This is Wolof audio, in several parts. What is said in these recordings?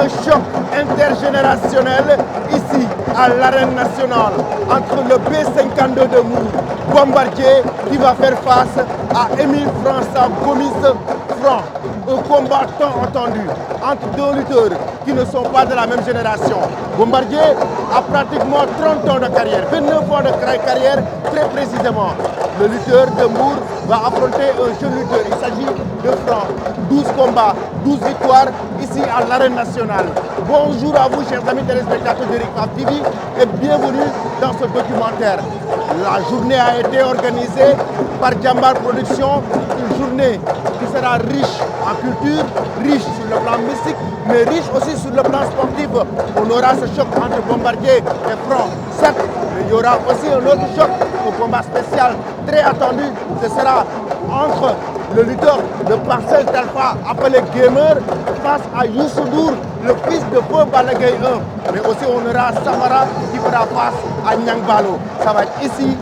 un choc intergénérationnel ici à l'arène nationale entre le B52 de Mbour, Bombardier, qui va faire face à Émile François Gomis Franc. Un combat tant entendu entre deux lutteurs qui ne sont pas de la même génération. Bombardier a pratiquement 30 ans de carrière, 29 ans de carrière très précisément. Le lutteur de Mbour va affronter un jeune lutteur. Il s'agit de Franc. 12 combats, 12 victoires ici à l'arène nationale. Bonjour à vous, chers amis téléspectateurs de Ricmac TV, et bienvenue dans ce documentaire. La journée a été organisée par Jambar Production, une journée qui sera riche en culture, riche sur le plan mystique, mais riche aussi sur le plan sportif. On aura ce choc entre Bombardier et Franc. Certes, mais il y aura aussi un autre choc, un combat spécial très attendu. Ce sera entre le lutteur de Parcelles Talfa, appelé Gamer, face à Youssou Ndour, le fils de Feu Balla Gaye 1. Mais aussi on aura Samara qui fera face à Niang Ballo. Ça va être ici,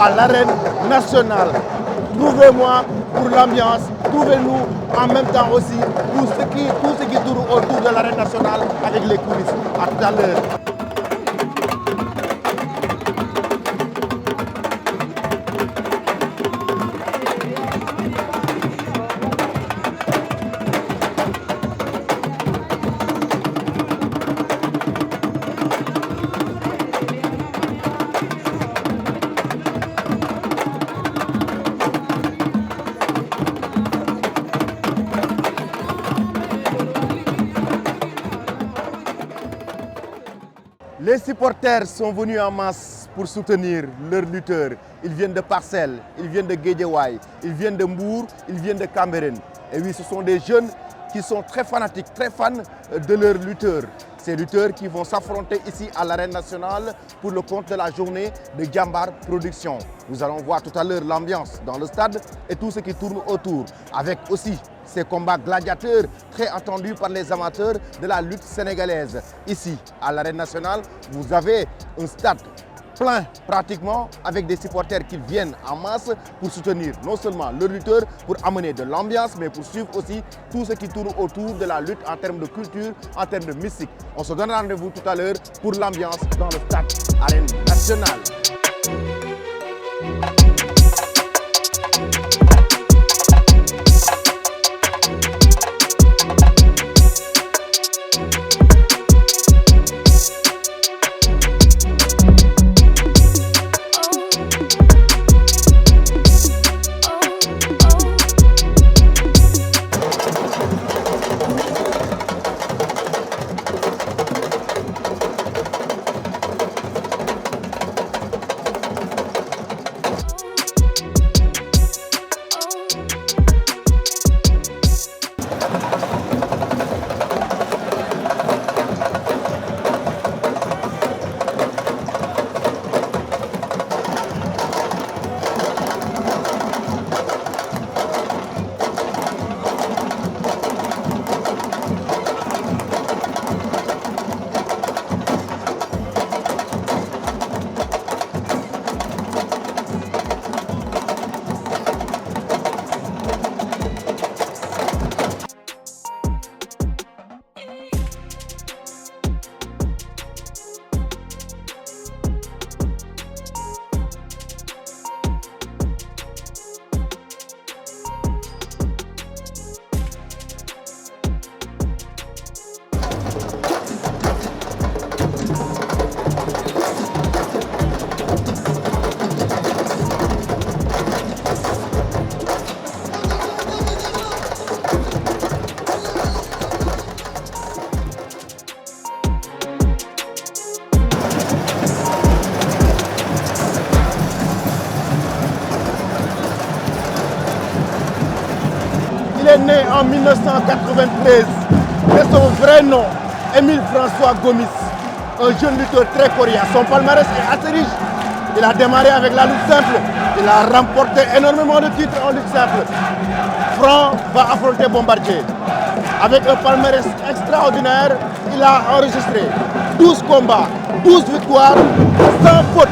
à l'arène nationale. Trouvez-moi pour l'ambiance, trouvez-nous en même temps aussi tout ce qui tourne autour de l'arène nationale avec les coulisses. À tout à l'heure. Les supporters sont venus en masse pour soutenir leurs lutteurs. Ils viennent de Parcelles, ils viennent de Guédiawaye, ils viennent de Mbour, ils viennent de Cambérène. Et oui, ce sont des jeunes qui sont très fanatiques, très fans de leurs lutteurs. Ces lutteurs qui vont s'affronter ici à l'arène nationale pour le compte de la journée de Jambar Production. Nous allons voir tout à l'heure l'ambiance dans le stade et tout ce qui tourne autour, avec aussi ces combats gladiateurs très attendus par les amateurs de la lutte sénégalaise. Ici, à l'arène nationale, vous avez un stade plein pratiquement avec des supporters qui viennent en masse pour soutenir non seulement le lutteur, pour amener de l'ambiance, mais pour suivre aussi tout ce qui tourne autour de la lutte en termes de culture, en termes de mystique. On se donne rendez-vous tout à l'heure pour l'ambiance dans le stade arène nationale. Il est né en 1993 et son vrai nom, Émile François Gomis, un jeune lutteur très coriace. Son palmarès est assez riche. Il a démarré avec la lutte simple. Il a remporté énormément de titres en lutte simple. Franc va affronter Bombardier. Avec un palmarès extraordinaire, il a enregistré 12 combats, 12 victoires, sans faute.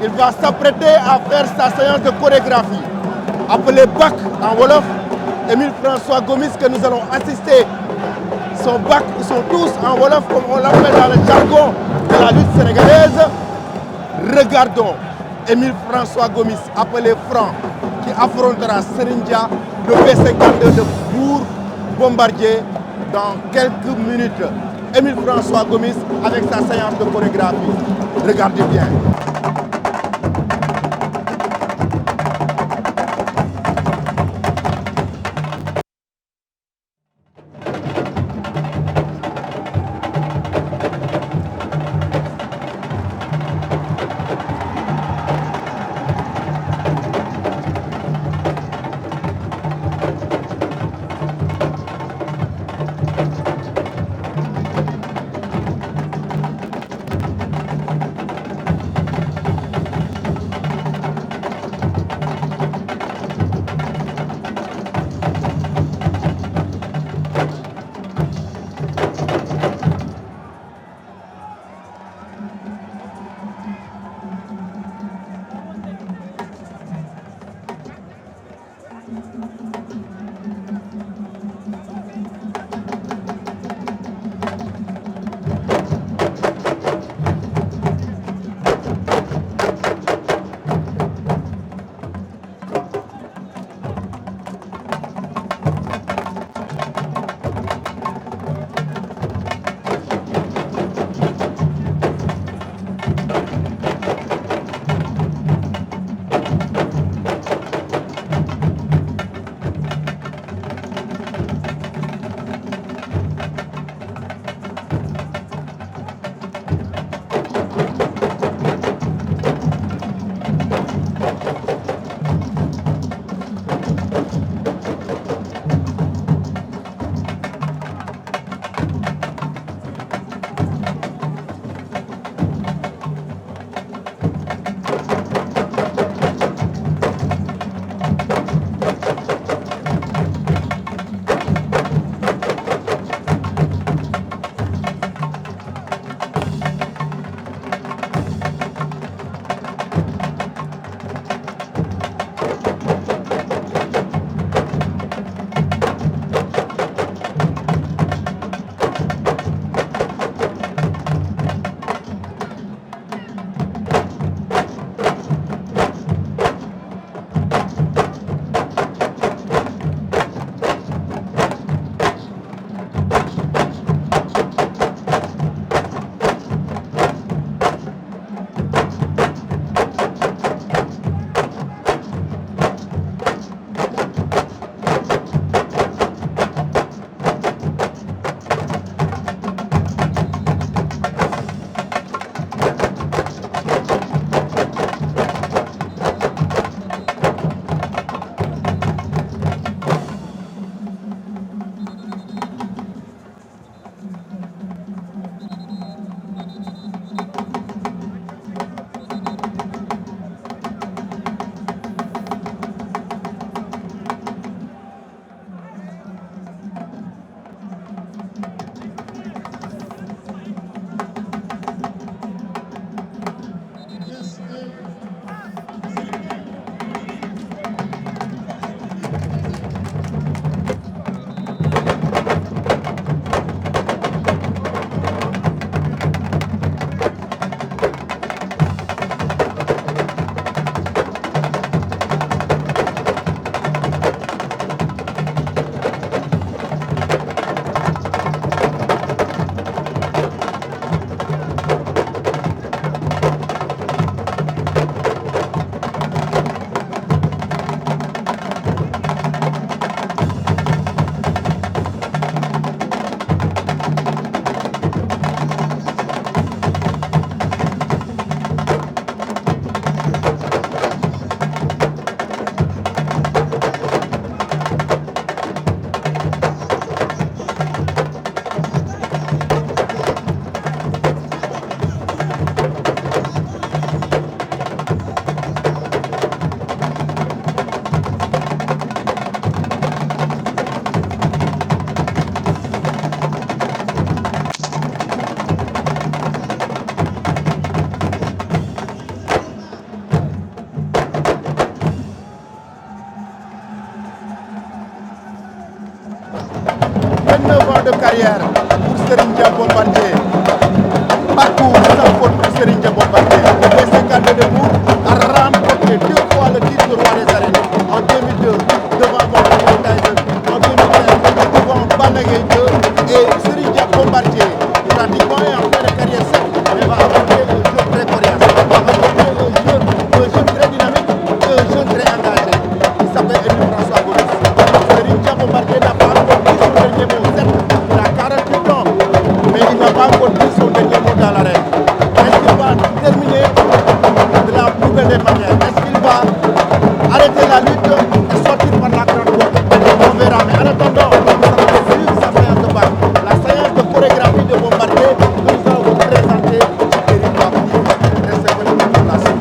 Il va s'apprêter à faire sa séance de chorégraphie, appelée BAC en Wolof. Émile François Gomis, que nous allons assister ils sont tous en Wolof, comme on l'appelle dans le jargon de la lutte sénégalaise. Regardons Émile François Gomis, appelé Franc, qui affrontera Serigne Dia, le B52 de Bour Bombardier, dans quelques minutes. Émile François Gomis avec sa séance de chorégraphie. Regardez bien. Bombardier. Parcours sans faute pour Serigne Dia Bombardier. Le B52 de Mbour a remporté 2 fois le titre de roi des arènes. En 2002, devant Mohamed Tyson. En 2013, devant Balla Gaye 2 et Serigne Dia Bombardier. Pratiquement est en fin de carrière certes, mais va apporter un jeu très coriace. Va apporter un jeu très dynamique, un jeu très engagé. Il s'appelle Émile François Gomis. Serigne Dia Bombardier n'a pas encore dit son dernier mot. Certes, il a 48 ans, mais il n'a pas encore dit son dernier mot dans l'arène. Est-ce qu'il va terminer de la plus belle des manières? Est-ce qu'il va arrêter la lutte et sortir par la grande porte? On verra. Mais en attendant, ça va suivre sa séance de bac. La séance de chorégraphie de Bombardier que nous allons vous présenter sur Territoire TV. Restez connectés pour la suite.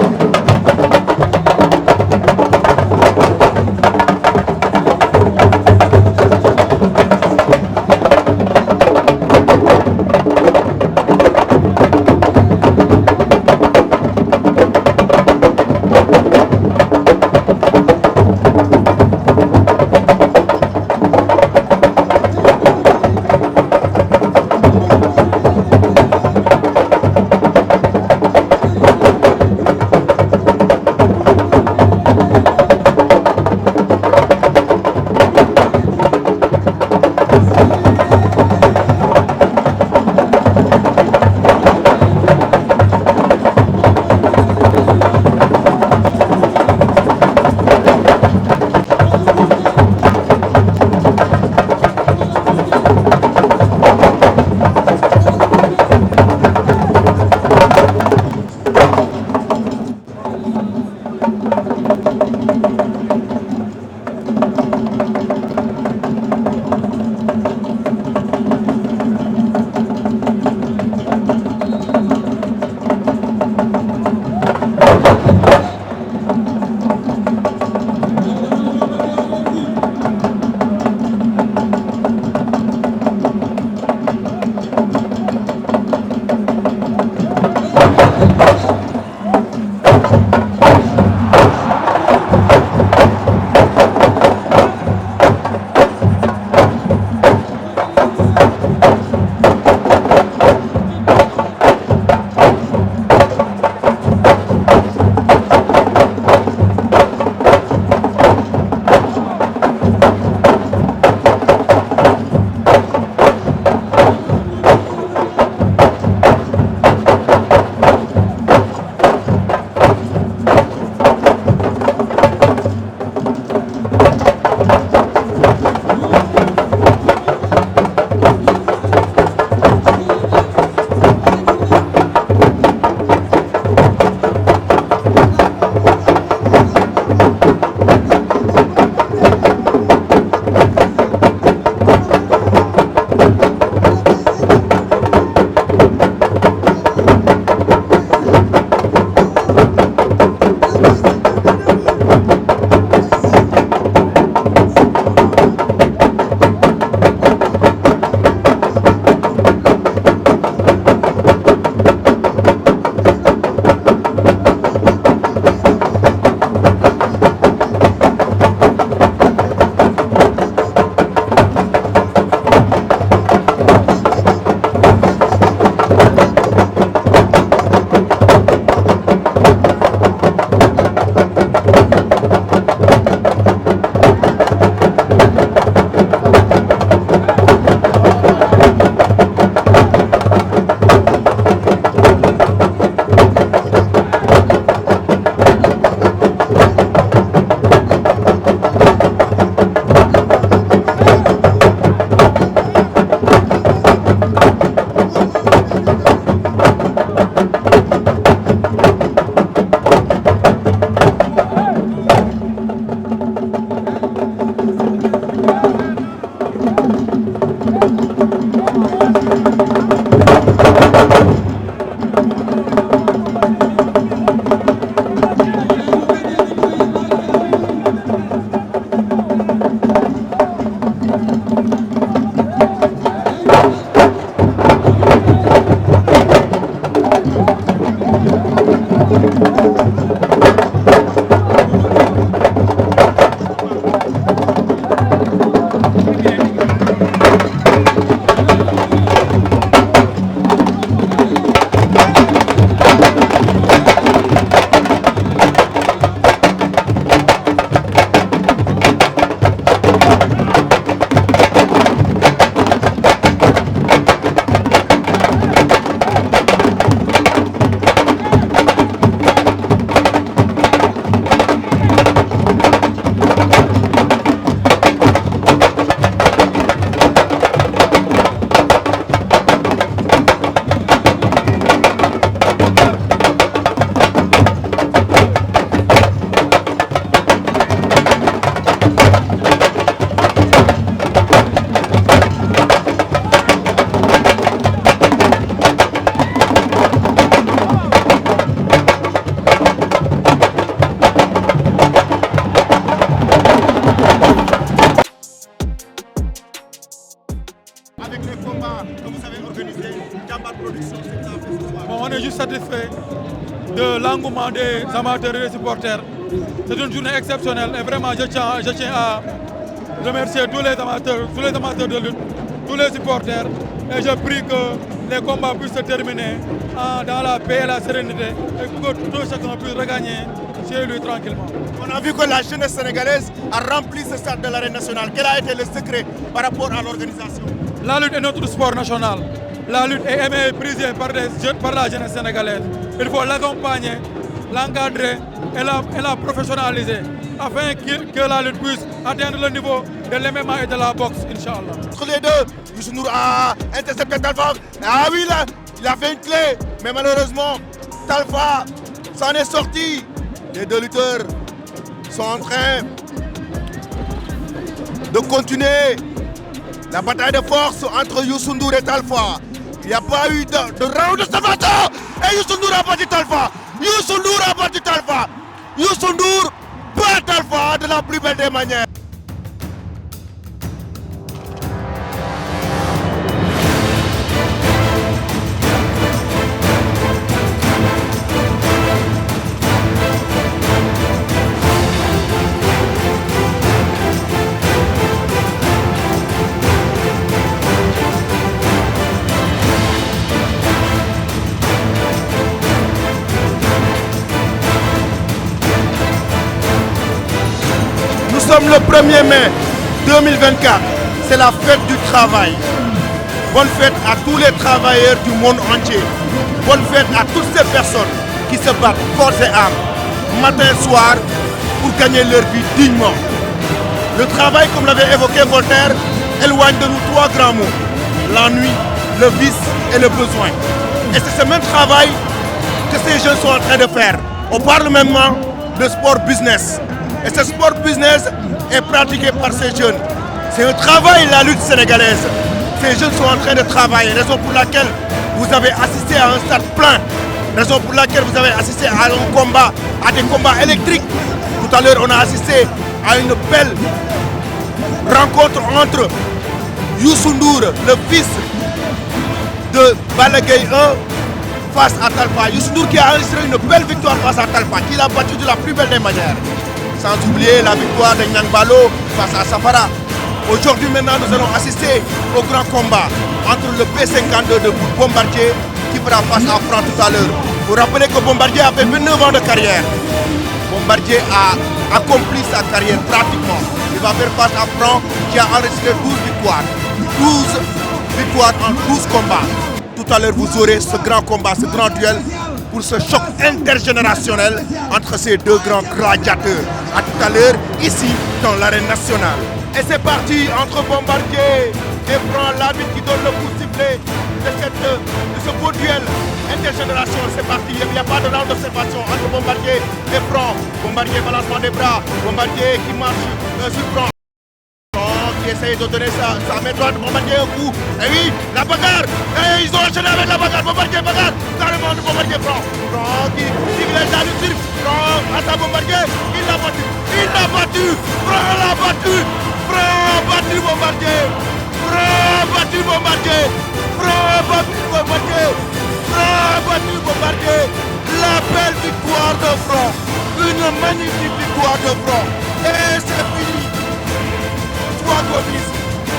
vous avez organisé Jambar Production, c'est que ça a fait ce soir? Bon, on est juste satisfait de l'engouement des amateurs et des supporters. C'est une journée exceptionnelle et vraiment je tiens à remercier tous les amateurs de lutte, tous les supporters et je prie que les combats puissent se terminer dans la paix et la sérénité et que tout chacun puisse regagner chez lui tranquillement. On a vu que la jeunesse sénégalaise a rempli ce stade de l'Arène nationale. Quel a été le secret par rapport à l'organisation? La lutte est notre sport national. La lutte est aimée et prisée par la jeunesse sénégalaise. Il faut l'accompagner, l'encadrer et la professionnaliser afin que la lutte puisse atteindre le niveau de l'MMA et de la boxe, Inch'Allah. Entre les deux, Youssou N'Dour a intercepté Talfa. Ah oui, là, il a fait une clé. Mais malheureusement, Talfa s'en est sorti. Les deux lutteurs sont en train de continuer la bataille de force entre Youssou N'Dour et Talfa. Il n'y a pas eu de round de salvateur. Et Youssou N'Dour a battu Talfa. Youssou N'Dour a battu Talfa. Youssou N'Dour bat Talfa de la plus belle des manières. Nous sommes le 1er mai 2024, c'est la fête du travail. Bonne fête à tous les travailleurs du monde entier. Bonne fête à toutes ces personnes qui se battent corps et âme, matin et soir, pour gagner leur vie dignement. Le travail, comme l'avait évoqué Voltaire, éloigne de nous trois grands mots: l'ennui, le vice et le besoin. Et c'est ce même travail que ces jeunes sont en train de faire. On parle même de sport business. Et ce sport business est pratiqué par ces jeunes. C'est un travail, la lutte sénégalaise. Ces jeunes sont en train de travailler, raison pour laquelle vous avez assisté à un stade plein, raison pour laquelle vous avez assisté à un combat, à des combats électriques. Tout à l'heure, on a assisté à une belle rencontre entre Youssou N'Dour, le fils de Balla Gaye 1, face à Talfa. Youssou N'Dour qui a enregistré une belle victoire face à Talfa, qui l'a battu de la plus belle des manières. Sans oublier la victoire de Niang Ballo face à Safara. Aujourd'hui maintenant, nous allons assister au grand combat entre le B52 de Bombardier qui fera face à Franc tout à l'heure. Vous rappelez que Bombardier a fait 29 ans de carrière. Bombardier a accompli sa carrière pratiquement. Il va faire face à Franc qui a enregistré 12 victoires. 12 victoires en 12 combats. Tout à l'heure, vous aurez ce grand combat, ce grand duel pour ce choc intergénérationnel entre ces deux grands gladiateurs. A tout à l'heure, ici, dans l'arène nationale. Et c'est parti entre Bombardier et Franc, l'arbitre qui donne le coup sifflé de ce beau duel intergénération. C'est parti, il n'y a pas de round d'observation entre Bombardier et Franc. Bombardier, balancement des bras. Bombardier qui marche sur Franc. Qui essaye de donner sa main droite, Bombardier un coup. Et oui, la bagarre. Et ils ont enchaîné avec la bagarre. Bombardier, bagarre. Carrément de Bombardier, Franc. Franc qui vient dans le cirque. Franc à sa Bombardier. Il l'a battu. Il l'a battu. Franc l'a battu. Franc a battu Bombardier. Franc a battu Bombardier. Franc a battu Bombardier. Franc a battu Bombardier. La belle victoire de Franc. Une magnifique victoire de Franc. Et c'est fini. Gomis,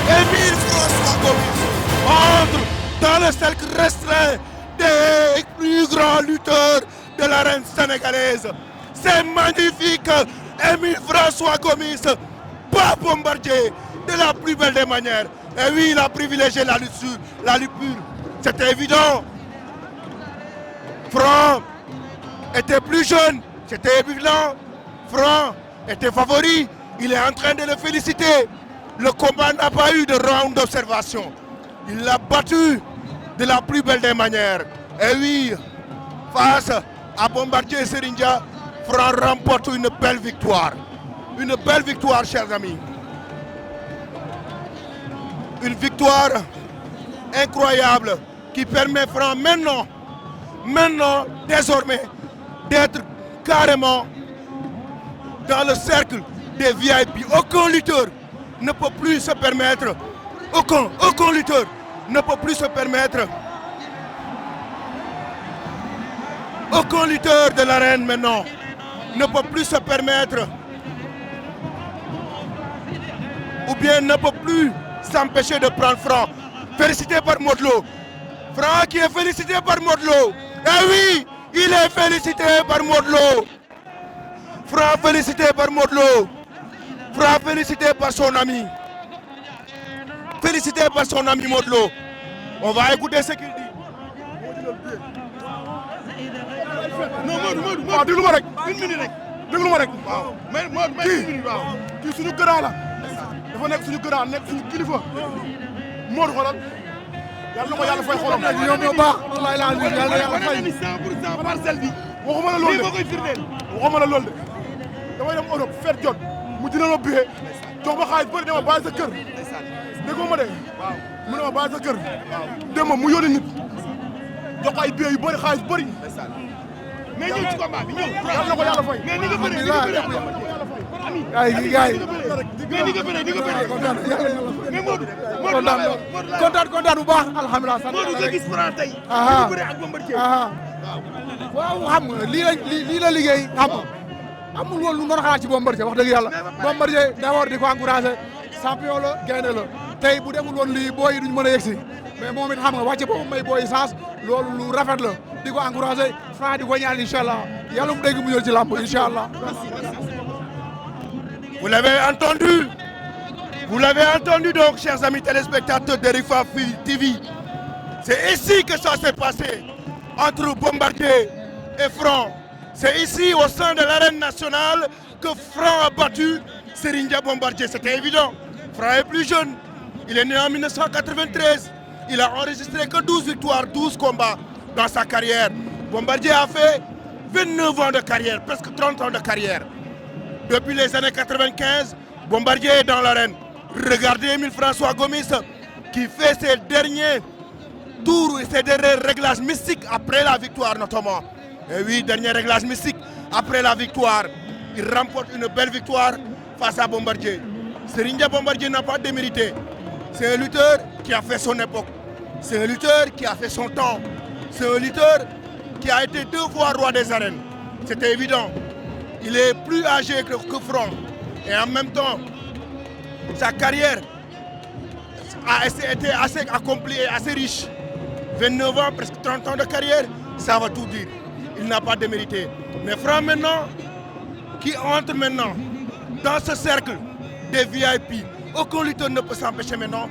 Émile François Gomis entre dans le cercle restreint des plus grands lutteurs de l'arène sénégalaise. C'est magnifique. Émile François Gomis, pas Bombardier, de la plus belle des manières. Et oui, il a privilégié la lutte pure. C'était évident. Franc était plus jeune, c'était évident. Franc était favori. Il est en train de le féliciter. Le combat n'a pas eu de round d'observation. Il l'a battu de la plus belle des manières. Et oui, face à Bombardier et Serindia, Franc remporte une belle victoire. Une belle victoire, chers amis. Une victoire incroyable qui permet Franc maintenant, désormais, d'être carrément dans le cercle des VIP. Aucun lutteur ne peut plus se permettre, aucun lutteur ne peut plus se permettre. Aucun lutteur de l'arène maintenant ne peut plus se permettre ou bien ne peut plus s'empêcher de prendre Franc. Félicité par Modou Lo. Franc qui est félicité par Modou Lo. Eh oui, il est félicité par Modou Lo. Franc félicité par Modou Lo. Franc félicité par son ami. Félicité par son ami Modou Lo. On va écouter ce qu'il dit. non Modou waaw déglu ma rek une minute rek déglu ma rek waaw mais kii suñu grand la dafa nekk suñu grand nekk suñu kilifa Modou xoolal yàlla na ko yàlla fay xolam ñoom ñoo baax wallaay laa ni yàlla yàlla fay 100% parcelle bi waxuma la loolu de waxuma la loolu de damay dem Europe feet jot mu dina ma biyee jox ma xaalis bëri dama bàyyi sa kër déggoo ma de mu ne ma bàyyi sa kër dem ma mu yónni nit jox ay billets yu bëri xaalis bëri mais ñëw ci combat bi ñëw yàlla na ko yàlla fay mais ni nga bëree mais ni nga bëree mais Modou kontaan bu baax alhamdulilah Modou nga gis Franc tey ñu bëree ak Bombardier waaw xam nga lii la liggéey xam nga amul woon lu doon xalaat ci Bombardier wax dëgg yàlla Bombardier d'abord di ko encouragé champion la gaynde la tey bu demul woon lii booy yi duñ mën a yegsi mais moom it xam nga wàcce boobu may booy chance loolu lu rafet la di ko encouragé Franc di ko ñaan incha allah yàlla mu dégg mu ñëw ci làmb incha allah. Vous l'avez entendu donc, chers amis téléspectateurs d'Eric Favre TV. C'est ici que ça s'est passé entre Bombardier et Franc. C'est ici, au sein de l'arène nationale, que Franc a battu Serigne Dia Bombardier. C'était évident. Franc est plus jeune. Il est né en 1993. Il a enregistré que 12 victoires, 12 combats dans sa carrière. Bombardier a fait 29 ans de carrière, presque 30 ans de carrière. Depuis les années 95, Bombardier est dans l'arène. Regardez Émile François Gomis qui fait ses derniers tours et ses derniers réglages mystiques après la victoire notamment. Et oui, dernier réglage mystique après la victoire. Il remporte une belle victoire face à Bombardier. Serigne Dia Bombardier n'a pas démérité. C'est un lutteur qui a fait son époque. C'est un lutteur qui a fait son temps. C'est un lutteur qui a été 2 fois roi des arènes. C'était évident. Il est plus âgé que Franc. Et en même temps, sa carrière a été assez accomplie et assez riche. 29 ans, presque 30 ans de carrière, ça va tout dire. Il n'a pas démérité. Mais Franc maintenant, qui entre maintenant dans ce cercle des VIP, aucun lutteur ne peut s'empêcher maintenant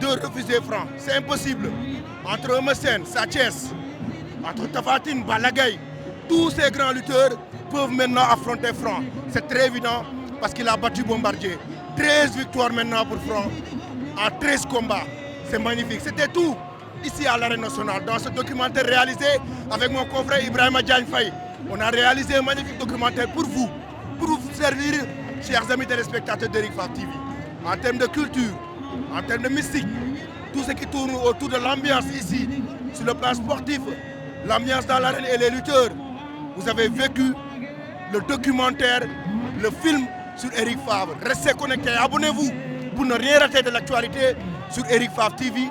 de refuser Franc. C'est impossible. Entre Eumeu Sène, Sa Thiès, entre Tapha Tine, Balla Gaye, tous ces grands lutteurs peuvent maintenant affronter Franc. C'est très évident parce qu'il a battu Bombardier. 13 victoires maintenant pour Franc en 13 combats. C'est magnifique. C'était tout ici à l'Arène nationale dans ce documentaire réalisé avec mon confrère Ibrahima Diagne Faye. On a réalisé un magnifique documentaire pour vous servir, chers amis téléspectateurs d'Eric Favre TV. En termes de culture, en termes de mystique, tout ce qui tourne autour de l'ambiance ici, sur le plan sportif, l'ambiance dans l'arène et les lutteurs. Vous avez vécu le documentaire, le film sur Eric Favre. Restez connectés, abonnez-vous pour ne rien rater de l'actualité sur Eric Favre TV,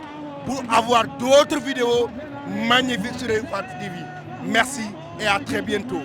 pour avoir d'autres vidéos magnifiques sur Eric Favre TV. Merci et à très bientôt.